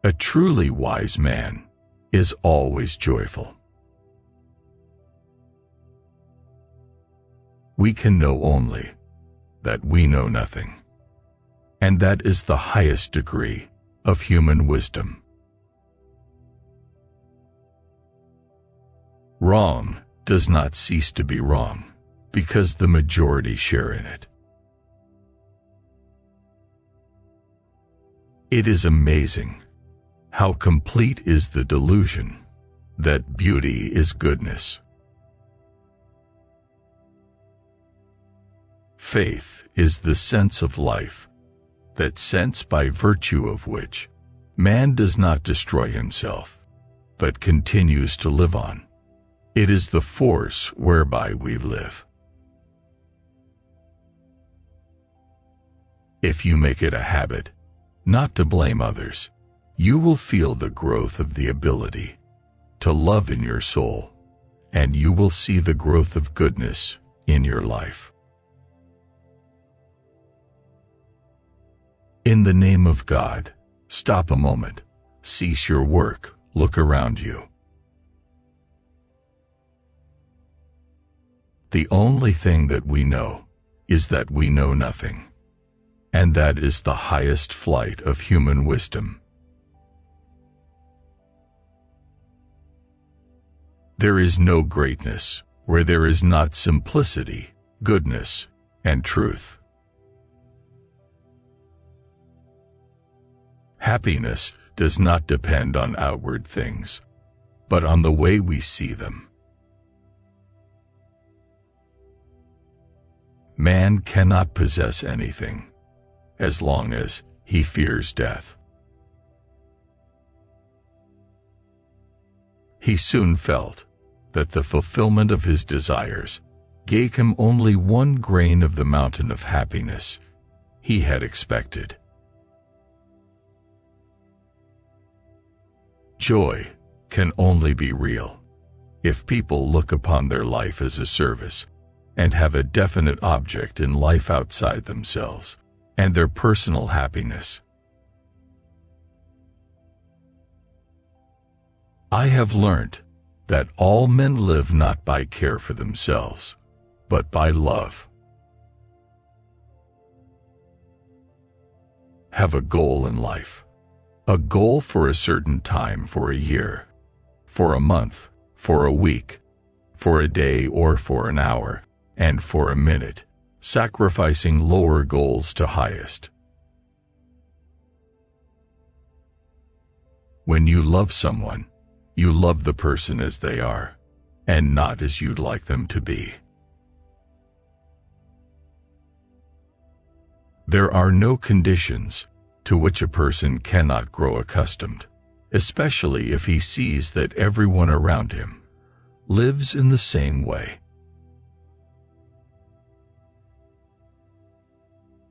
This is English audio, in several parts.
A truly wise man is always joyful. We can know only that we know nothing, and that is the highest degree of human wisdom. Wrong does not cease to be wrong because the majority share in it. It is amazing how complete is the delusion that beauty is goodness. Faith is the sense of life, that sense by virtue of which man does not destroy himself, but continues to live on. It is the force whereby we live. If you make it a habit not to blame others, you will feel the growth of the ability to love in your soul, and you will see the growth of goodness in your life. In the name of God, stop a moment, cease your work, look around you. The only thing that we know is that we know nothing, and that is the highest flight of human wisdom. There is no greatness where there is not simplicity, goodness, and truth. Happiness does not depend on outward things, but on the way we see them. Man cannot possess anything as long as he fears death. He soon felt that the fulfillment of his desires gave him only one grain of the mountain of happiness he had expected. Joy can only be real if people look upon their life as a service and have a definite object in life outside themselves and their personal happiness. I have learnt that all men live not by care for themselves, but by love. Have a goal in life. A goal for a certain time, for a year, for a month, for a week, for a day or for an hour, and for a minute, sacrificing lower goals to highest. When you love someone, you love the person as they are, and not as you'd like them to be. There are no conditions to which a person cannot grow accustomed, especially if he sees that everyone around him lives in the same way.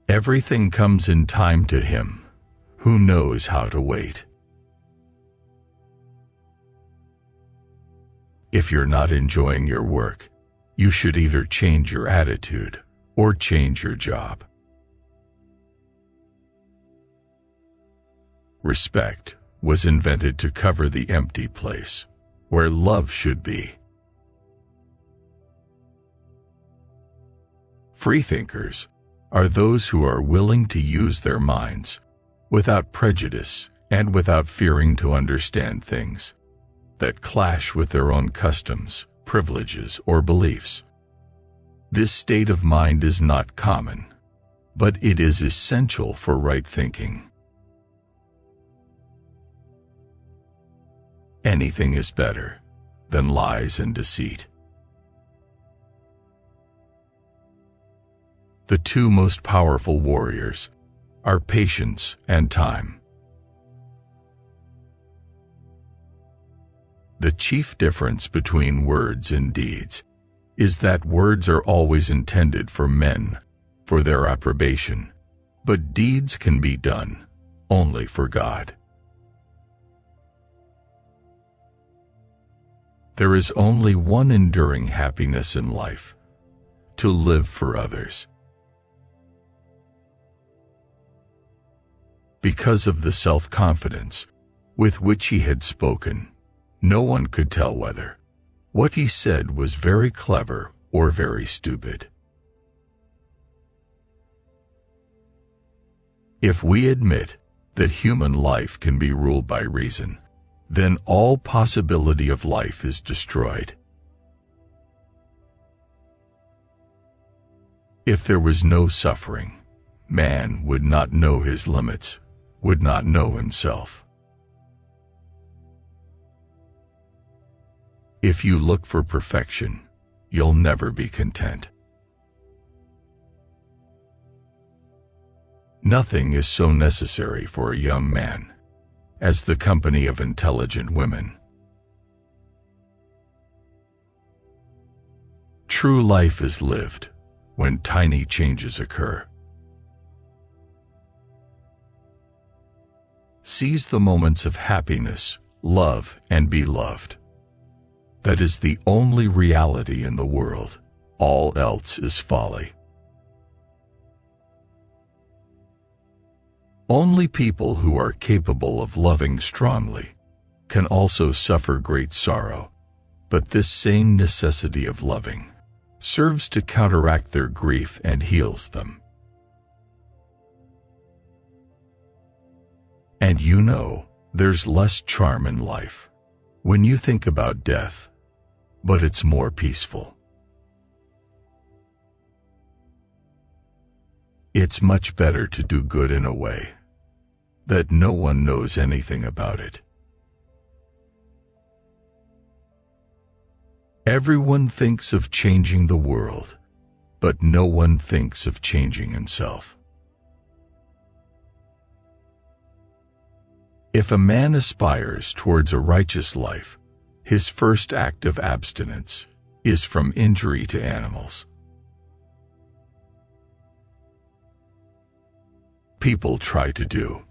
Everything comes in time to him who knows how to wait. If you're not enjoying your work, you should either change your attitude or change your job. Respect was invented to cover the empty place where love should be. Freethinkers are those who are willing to use their minds without prejudice and without fearing to understand things that clash with their own customs, privileges, or beliefs. This state of mind is not common, but it is essential for right thinking. Anything is better than lies and deceit. The two most powerful warriors are patience and time. The chief difference between words and deeds is that words are always intended for men, for their approbation, but deeds can be done only for God. There is only one enduring happiness in life: to live for others. Because of the self-confidence with which he had spoken, no one could tell whether what he said was very clever or very stupid. If we admit that human life can be ruled by reason, then all possibility of life is destroyed. If there was no suffering, man would not know his limits, would not know himself. If you look for perfection, you'll never be content. Nothing is so necessary for a young man as the company of intelligent women. True life is lived when tiny changes occur. Seize the moments of happiness, love, and be loved. That is the only reality in the world. All else is folly. Only people who are capable of loving strongly can also suffer great sorrow, but this same necessity of loving serves to counteract their grief and heals them. And you know, there's less charm in life when you think about death, but it's more peaceful. It's much better to do good in a way that no one knows anything about it. Everyone thinks of changing the world, but no one thinks of changing himself. If a man aspires towards a righteous life, his first act of abstinence is from injury to animals. People try to do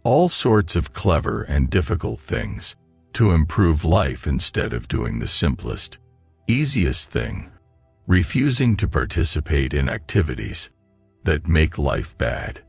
all sorts of clever and difficult things to improve life instead of doing the simplest, easiest thing, refusing to participate in activities that make life bad.